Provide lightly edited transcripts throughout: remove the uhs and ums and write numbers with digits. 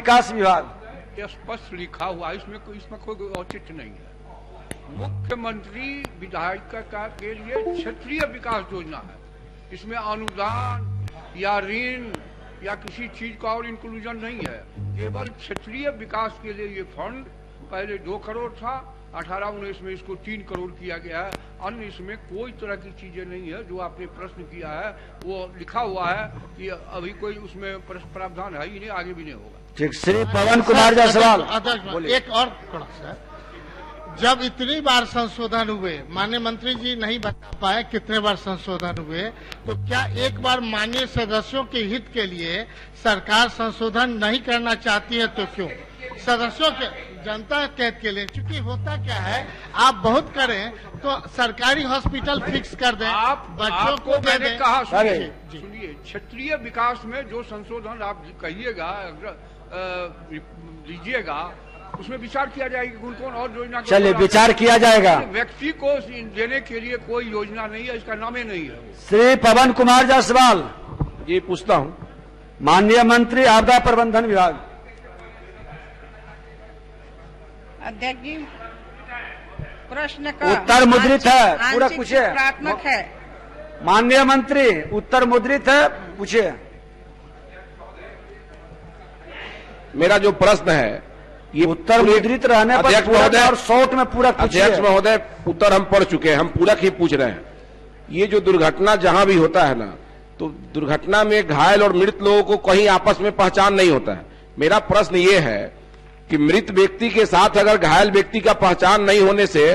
विकास विभाग। स्पष्ट लिखा हुआ है, इसमें कोई औचित्य नहीं है। मुख्यमंत्री विधायिका के लिए क्षेत्रीय विकास योजना है, इसमें अनुदान या ऋण या किसी चीज का और इंक्लूजन नहीं है। केवल क्षेत्रीय विकास के लिए ये फंड पहले 2 करोड़ था, 18-19 में इसको 3 करोड़ किया गया है। अन्य इसमें कोई तरह की चीजें नहीं है। जो आपने प्रश्न किया है वो लिखा हुआ है कि अभी कोई उसमें प्रावधान है ही नहीं, आगे भी नहीं होगा। ठीक, श्री पवन कुमार जायसवाल। एक और थोड़ा सा, जब इतनी बार संशोधन हुए, माननीय मंत्री जी नहीं बता पाए कितने बार संशोधन हुए, तो क्या एक बार माननीय सदस्यों के हित के लिए सरकार संशोधन नहीं करना चाहती है? तो क्यों? सदस्यों के, जनता के हित के लिए। क्योंकि होता क्या है, आप बहुत करें तो सरकारी हॉस्पिटल फिक्स कर दें, आप बच्चों को दे दें। कहा सुनिए, क्षेत्रीय विकास में जो संशोधन आप कहिएगा, लीजिएगा, उसमें विचार किया जाएगा कौन कौन और योजना। चलिए, विचार किया जाएगा। व्यक्ति को देने के लिए कोई योजना नहीं है, इसका नाम ही नहीं है। श्री पवन कुमार जायसवाल जी, पूछता हूं। माननीय मंत्री आपदा प्रबंधन विभाग। अध्यक्ष जी, प्रश्न का उत्तर मुद्रित है, पूरा पूछिए। प्रात्मक है। माननीय मंत्री, उत्तर मुद्रित है, पूछिए। मेरा जो प्रश्न है ये उत्तर मुद्रित रहने पर अध्यक्ष महोदय और शॉर्ट में पूरा पूछिए। अध्यक्ष महोदय, उत्तर हम पढ़ चुके हैं, हम पूरक ही पूछ रहे हैं। ये जो दुर्घटना जहां भी होता है ना, तो दुर्घटना में घायल और मृत लोगों को कहीं आपस में पहचान नहीं होता है। मेरा प्रश्न ये है कि मृत व्यक्ति के साथ अगर घायल व्यक्ति का पहचान नहीं होने से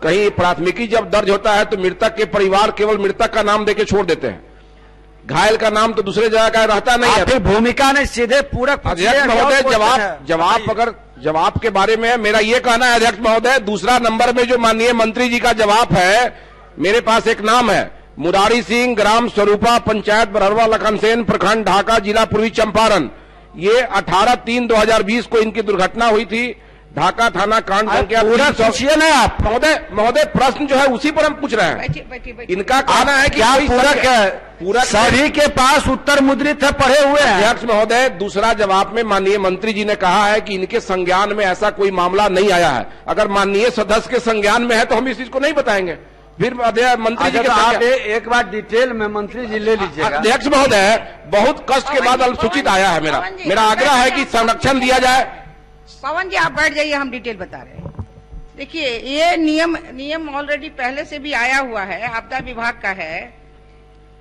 कहीं प्राथमिकी जब दर्ज होता है तो मृतक के परिवार केवल मृतक का नाम देके छोड़ देते हैं, घायल का नाम तो दूसरे जगह का रहता नहीं है। भूमिका ने सीधे पूरा अध्यक्ष महोदय, जवाब के बारे में मेरा ये कहना है अध्यक्ष महोदय, दूसरा नंबर में जो माननीय मंत्री जी का जवाब है, मेरे पास एक नाम है मुरारी सिंह, ग्राम स्वरूपा, पंचायत बरहरवा, लखनसेन प्रखंड, ढाका जिला पूर्वी चंपारण। ये 18/3/2020 को इनकी दुर्घटना हुई थी। ढाका थाना कांड संख्या पूरा पूछिए ना आप। महोदय प्रश्न जो है उसी पर हम पूछ रहे हैं। इनका कहना है कि क्या पूरा सभी के पास उत्तर मुद्रित है, पढ़े हुए हैं। अध्यक्ष महोदय, दूसरा जवाब में माननीय मंत्री जी ने कहा है कि इनके संज्ञान में ऐसा कोई मामला नहीं आया है। अगर माननीय सदस्य के संज्ञान में है तो हम इस चीज को नहीं बताएंगे। फिर मंत्री जी के आप एक बार डिटेल में मंत्री जी ले लीजिएगा। अध्यक्ष महोदय, बहुत कष्ट के बाद अल्पसूचित आया है। मेरा आग्रह है कि संरक्षण दिया जाए। पवन जी, आप बैठ जाइए, हम डिटेल बता रहे हैं। देखिए, ये नियम ऑलरेडी पहले से भी आया हुआ है, आपदा विभाग का है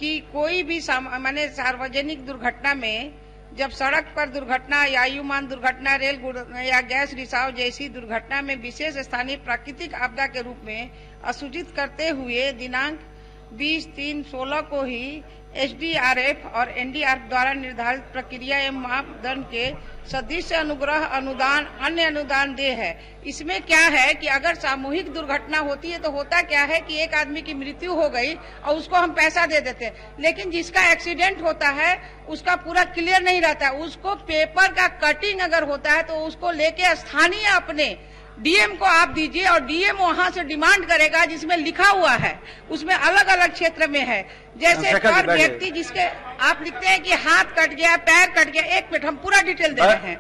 कि कोई भी माने सार्वजनिक दुर्घटना में, जब सड़क पर दुर्घटना या आयुमान दुर्घटना, रेल या गैस रिसाव जैसी दुर्घटना में विशेष स्थानीय प्राकृतिक आपदा के रूप में असूचित करते हुए दिनांक 20/3/16 को ही एसडीआरएफ और एनडीआरएफ द्वारा निर्धारित प्रक्रिया एवं मापदंड के सदृश अनुग्रह अनुदान अन्य अनुदान दे है। इसमें क्या है कि अगर सामूहिक दुर्घटना होती है तो होता क्या है कि एक आदमी की मृत्यु हो गई और उसको हम पैसा दे देते हैं, लेकिन जिसका एक्सीडेंट होता है उसका पूरा क्लियर नहीं रहता है। उसको पेपर का कटिंग अगर होता है तो उसको लेके स्थानीय अपने डीएम को आप दीजिए और डीएम वहां से डिमांड करेगा, जिसमें लिखा हुआ है, उसमें अलग अलग क्षेत्र में है। जैसे हर व्यक्ति जिसके आप लिखते हैं कि हाथ कट गया, पैर कट गया, एक मिनट हम पूरा डिटेल दे रहे हैं।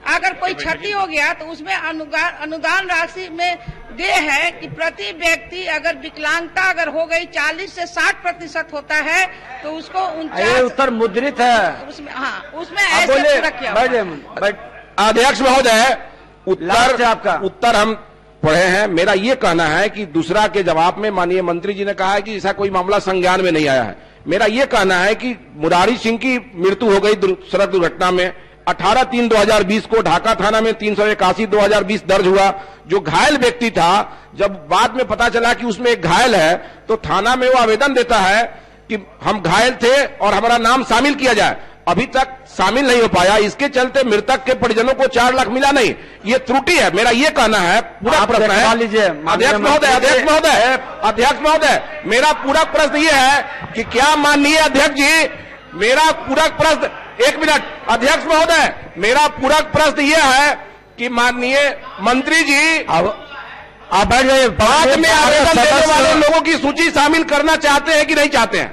अगर कोई क्षति हो गया तो उसमें अनुदान राशि में दे है कि प्रति व्यक्ति अगर विकलांगता अगर हो गई 40 से 60% होता है तो उसको 49 उत्तर मुद्रित है उसमें। हाँ, उसमें ऐसे रखिए। अध्यक्ष महोदय, उत्तर हम पढ़े हैं। मेरा ये कहना है कि दूसरा के जवाब में माननीय मंत्री जी ने कहा है कि ऐसा कोई मामला संज्ञान में नहीं आया है। मेरा ये कहना है कि मुरारी सिंह की मृत्यु हो गई सड़क दुर्घटना में 18/3/2020 को ढाका थाना में 381/2020 दर्ज हुआ। जो घायल व्यक्ति था, जब बाद में पता चला कि उसमें एक घायल है तो थाना में वो आवेदन देता है कि हम घायल थे और हमारा नाम शामिल किया जाए। अभी तक शामिल नहीं हो पाया, इसके चलते मृतक के परिजनों को 4 लाख मिला नहीं। ये त्रुटि है। मेरा ये कहना है, पूरा प्रश्न है अध्यक्ष महोदय, मेरा पूरा प्रश्न ये है कि क्या माननीय अध्यक्ष जी, मेरा पूरा प्रश्न, एक मिनट अध्यक्ष महोदय, मेरा पूरा प्रश्न ये है कि माननीय मंत्री जी बाद में आवेदन देने वाले लोगों की सूची शामिल करना चाहते हैं कि नहीं चाहते हैं?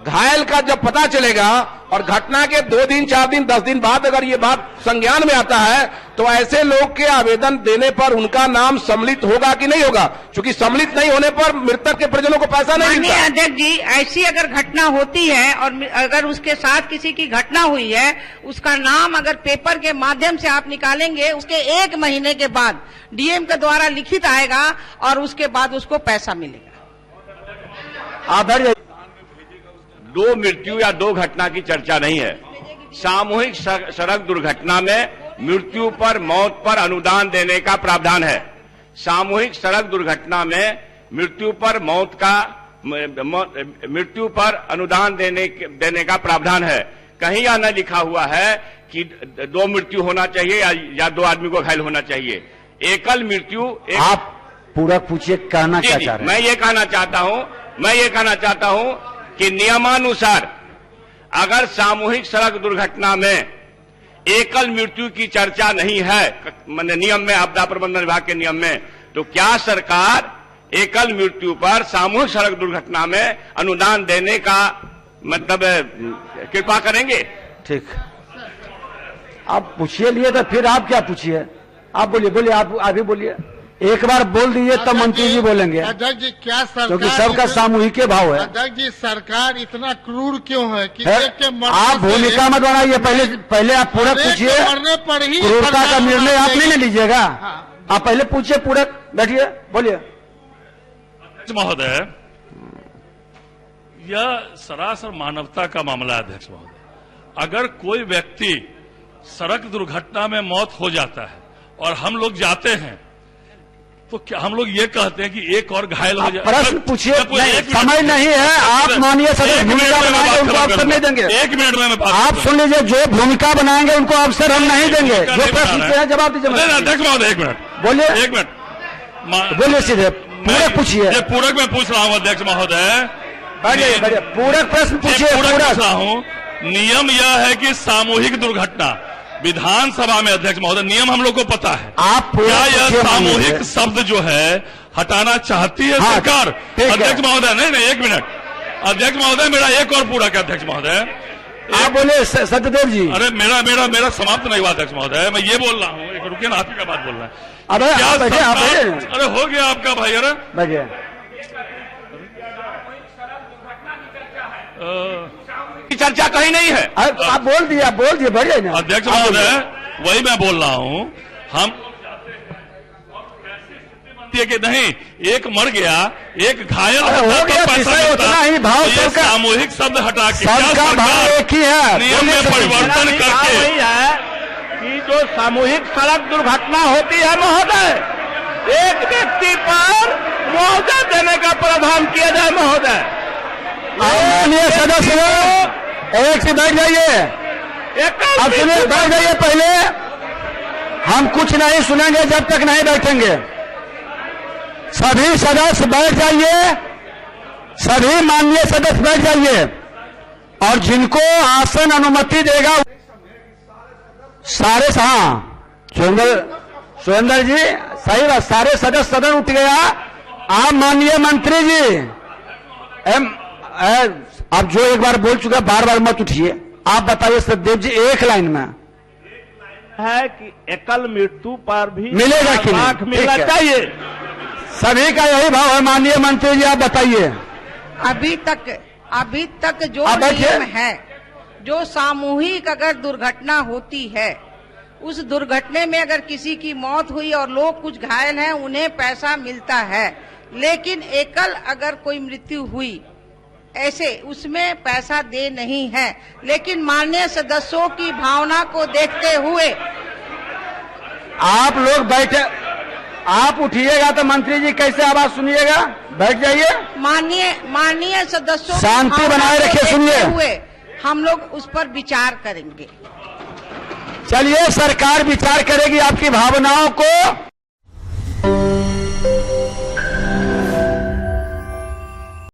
घायल का जब पता चलेगा और घटना के 2 दिन 4 दिन 10 दिन बाद अगर ये बात संज्ञान में आता है तो ऐसे लोग के आवेदन देने पर उनका नाम सम्मिलित होगा कि नहीं होगा? क्योंकि सम्मिलित नहीं होने पर मृतक के परिजनों को पैसा नहीं मिलता। अध्यक्ष जी, ऐसी अगर घटना होती है और अगर उसके साथ किसी की घटना हुई है, उसका नाम अगर पेपर के माध्यम से आप निकालेंगे, उसके 1 महीने के बाद डीएम के द्वारा लिखित आएगा और उसके बाद उसको पैसा मिलेगा। आभार। 2 मृत्यु या 2 घटना की चर्चा नहीं है। सामूहिक सड़क दुर्घटना में मृत्यु पर, मौत पर अनुदान देने का प्रावधान है। सामूहिक सड़क दुर्घटना में मृत्यु पर, मृत्यु पर अनुदान देने का प्रावधान है। कहीं यह न लिखा हुआ है कि 2 मृत्यु होना चाहिए या 2 आदमी को घायल होना चाहिए। एकल मृत्यु आप पूरा पूछिए, कहना क्या चाह रहे हैं? मैं ये कहना चाहता हूं कि नियमानुसार अगर सामूहिक सड़क दुर्घटना में एकल मृत्यु की चर्चा नहीं है, नियम में, आपदा प्रबंधन विभाग के नियम में, तो क्या सरकार एकल मृत्यु पर सामूहिक सड़क दुर्घटना में अनुदान देने का मतलब कृपा करेंगे? ठीक, आप पूछिए लिए तो फिर आप क्या पूछिए? आप बोलिए, आप अभी बोलिए। एक बार बोल दीजिए तब मंत्री जी बोलेंगे। अध्यक्ष जी, क्या सरकार, क्योंकि सबका सामूहिक भाव है। अध्यक्ष जी, सरकार इतना क्रूर क्यों है कि एक के मरने आप भूमिका मत बनाइए, पहले आप पूरा पूछिए। मरने पर ही क्रूरता का निर्णय आप नहीं लीजिएगा। आप पहले पूछिए, पूरा बैठिए, बोलिए। महोदय, यह सरासर मानवता का मामला है। अध्यक्ष महोदय, अगर कोई व्यक्ति सड़क दुर्घटना में मौत हो जाता है और हम लोग जाते हैं तो क्या हम लोग ये कहते हैं कि एक और घायल हो जाए? प्रश्न पूछिए, समय नहीं है। आप माननीय सदस्य भूमिका बनाएंगे, उनको अवसर नहीं देंगे। 1 मिनट में आप सुन लीजिए, जो भूमिका बनाएंगे उनको अवसर हम नहीं देंगे। जो प्रश्न हैं जवाब दीजिए। अध्यक्ष महोदय, 1 मिनट बोलिए। 1 मिनट बोलिए, सीधे पूरक पूछिए। पूरक में पूछ रहा हूँ अध्यक्ष महोदय। बढ़िए, पूरक प्रश्न पूछिए। पूरक पूछ रहा हूँ। नियम यह है कि सामूहिक दुर्घटना विधानसभा में, अध्यक्ष महोदय, नियम हम लोग को पता है। आप क्या यह सामूहिक शब्द जो है हटाना चाहती है सरकार? अध्यक्ष महोदय, नहीं, 1 मिनट। अध्यक्ष महोदय, मेरा एक और पूरक है। अध्यक्ष महोदय, आप बोले सत्यदेव जी। अरे मेरा समाप्त नहीं हुआ अध्यक्ष महोदय। मैं ये बोल रहा हूँ, एक रुकिए ना, आप ही का बात बोल रहा है। अरे हो गया आपका भाई। अरे चर्चा कहीं नहीं है। आप बोल दिए बढ़िया ना। अध्यक्ष महोदय, वही मैं बोल रहा हूँ। हम कि नहीं, एक मर गया, एक घायल हो गया, उतना ही भाव। ये सामूहिक शब्द हटा के सबका भाव एक ही है। नियम में परिवर्तन करके है कि जो सामूहिक सड़क दुर्घटना होती है महोदय, एक व्यक्ति पर मुआवजा देने का प्रावधान किया जाए महोदय। माननीय सदस्य, एक से बैठ जाइए। अब सुनिए, बैठ जाइए। पहले हम कुछ नहीं सुनेंगे जब तक नहीं बैठेंगे। सभी सदस्य बैठ जाइए, सभी माननीय सदस्य बैठ जाइए। और जिनको आसन अनुमति देगा सारे, सुरेंद्र जी, सही बात, सारे सदस्य सदन उठ गया। आप माननीय मंत्री जी, अब जो एक बार बोल चुका, बार बार मत उठिए। आप बताइए सत्यदेव जी, एक लाइन में है कि एकल मृत्यु पर भी मिलेगा कि नहीं? मिलना चाहिए। सभी का यही भाव है। माननीय मंत्री जी, आप बताइए। अभी तक जो नियम है, जो सामूहिक अगर दुर्घटना होती है, उस दुर्घटना में अगर किसी की मौत हुई और लोग कुछ घायल हैं, उन्हें पैसा मिलता है। लेकिन एकल अगर कोई मृत्यु हुई, ऐसे उसमें पैसा दे नहीं है। लेकिन माननीय सदस्यों की भावना को देखते हुए आप लोग बैठे, आप उठिएगा तो मंत्री जी कैसे आवाज सुनिएगा? बैठ जाइए। माननीय सदस्यों, शांति बनाए रखिए, सुनिए। हुए हम लोग उस पर विचार करेंगे। चलिए, सरकार विचार करेगी आपकी भावनाओं को